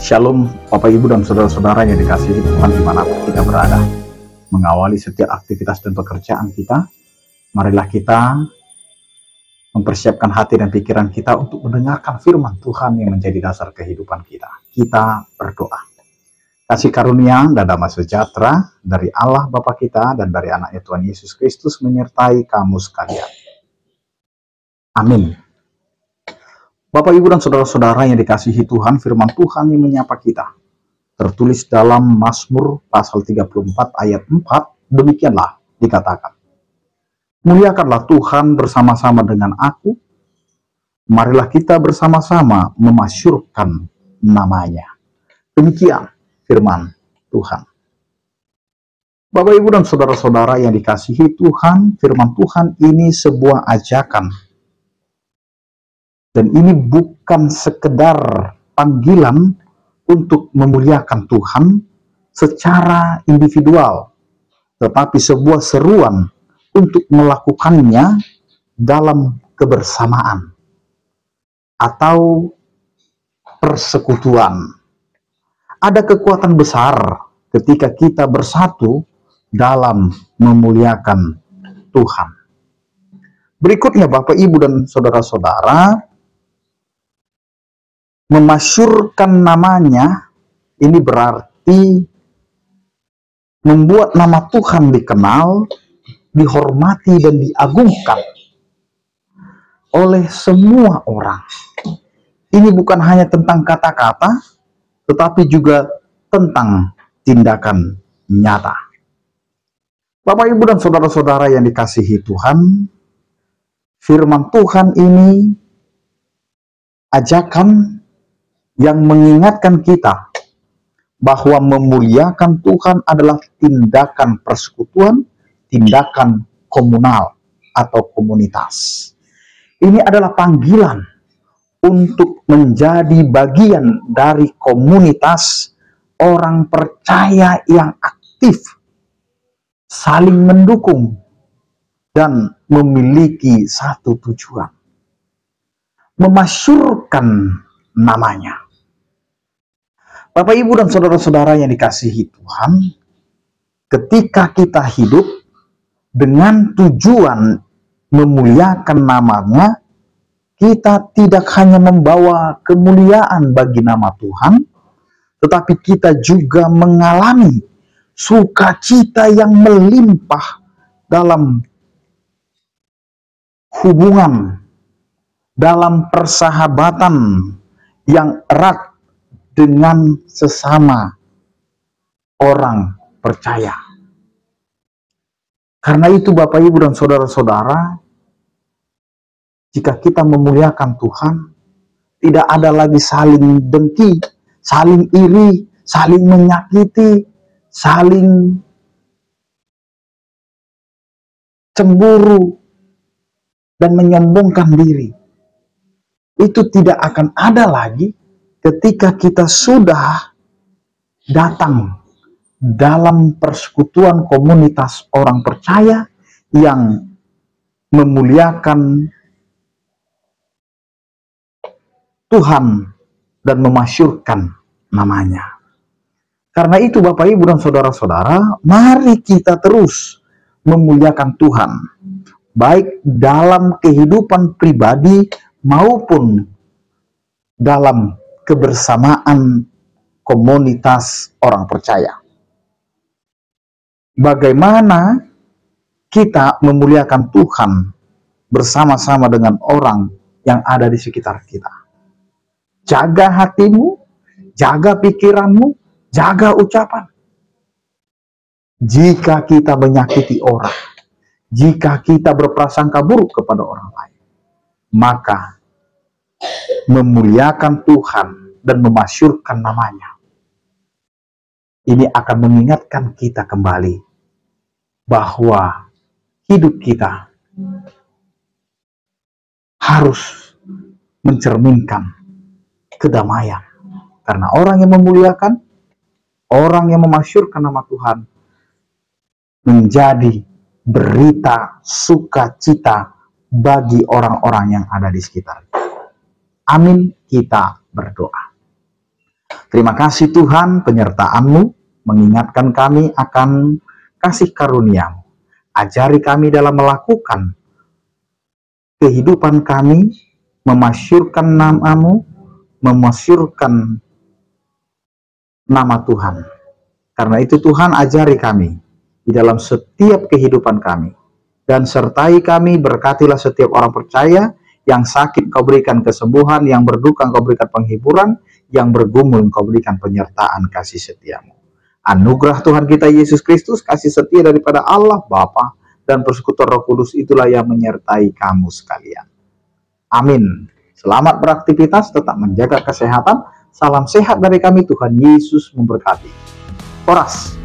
Shalom Bapak Ibu dan Saudara-saudara yang dikasihi Tuhan dimanapun kita berada. Mengawali setiap aktivitas dan pekerjaan kita, marilah kita mempersiapkan hati dan pikiran kita untuk mendengarkan firman Tuhan yang menjadi dasar kehidupan kita. Kita berdoa. Kasih karunia dan damai sejahtera dari Allah Bapa kita dan dari anaknya Tuhan Yesus Kristus menyertai kamu sekalian. Amin. Bapak, Ibu, dan Saudara-saudara yang dikasihi Tuhan, firman Tuhan yang menyapa kita tertulis dalam Mazmur pasal 34 ayat 4, demikianlah dikatakan, muliakanlah Tuhan bersama-sama dengan aku, marilah kita bersama-sama memasyurkan namanya. Demikian firman Tuhan. Bapak, Ibu, dan Saudara-saudara yang dikasihi Tuhan, firman Tuhan ini sebuah ajakan. Dan ini bukan sekedar panggilan untuk memuliakan Tuhan secara individual, tetapi sebuah seruan untuk melakukannya dalam kebersamaan atau persekutuan. Ada kekuatan besar ketika kita bersatu dalam memuliakan Tuhan. Berikutnya Bapak, Ibu, dan Saudara-saudara, memasyurkan namanya ini berarti membuat nama Tuhan dikenal, dihormati, dan diagungkan oleh semua orang. Ini bukan hanya tentang kata-kata, tetapi juga tentang tindakan nyata. Bapak, Ibu, dan Saudara-saudara yang dikasihi Tuhan, firman Tuhan ini ajakan yang mengingatkan kita bahwa memuliakan Tuhan adalah tindakan persekutuan, tindakan komunal atau komunitas. Ini adalah panggilan untuk menjadi bagian dari komunitas orang percaya yang aktif, saling mendukung, dan memiliki satu tujuan, memasyurkan namanya. Bapak, Ibu, dan Saudara-saudara yang dikasihi Tuhan, ketika kita hidup dengan tujuan memuliakan namanya, kita tidak hanya membawa kemuliaan bagi nama Tuhan, tetapi kita juga mengalami sukacita yang melimpah dalam hubungan, dalam persahabatan yang erat dengan sesama orang percaya. Karena itu Bapak, Ibu, dan Saudara-saudara, jika kita memuliakan Tuhan, tidak ada lagi saling dengki, saling iri, saling menyakiti, saling cemburu, dan menyombongkan diri. Itu tidak akan ada lagi ketika kita sudah datang dalam persekutuan komunitas orang percaya yang memuliakan Tuhan dan memasyurkan namanya. Karena itu Bapak, Ibu, dan Saudara-saudara, mari kita terus memuliakan Tuhan, baik dalam kehidupan pribadi maupun dalam kebersamaan komunitas orang percaya. Bagaimana kita memuliakan Tuhan bersama-sama dengan orang yang ada di sekitar kita? Jaga hatimu, jaga pikiranmu, jaga ucapan. Jika kita menyakiti orang, jika kita berprasangka buruk kepada orang lain, maka memuliakan Tuhan dan memasyurkan namanya, ini akan mengingatkan kita kembali bahwa hidup kita harus mencerminkan kedamaian. Karena orang yang memuliakan, orang yang memasyurkan nama Tuhan, menjadi berita sukacita bagi orang-orang yang ada di sekitar. Amin, kita berdoa. Terima kasih Tuhan, penyertaan-Mu mengingatkan kami akan kasih karunia-Mu. Ajari kami dalam melakukan kehidupan kami, memasyurkan nama-Mu, memasyurkan nama Tuhan. Karena itu Tuhan, ajari kami di dalam setiap kehidupan kami. Dan sertai kami, berkatilah setiap orang percaya, yang sakit Kau berikan kesembuhan, yang berduka Kau berikan penghiburan, yang bergumul Kau berikan penyertaan kasih setia-Mu. Anugerah Tuhan kita Yesus Kristus, kasih setia daripada Allah Bapa dan persekutuan Roh Kudus itulah yang menyertai kamu sekalian. Amin. Selamat beraktivitas, tetap menjaga kesehatan. Salam sehat dari kami, Tuhan Yesus memberkati. Horas.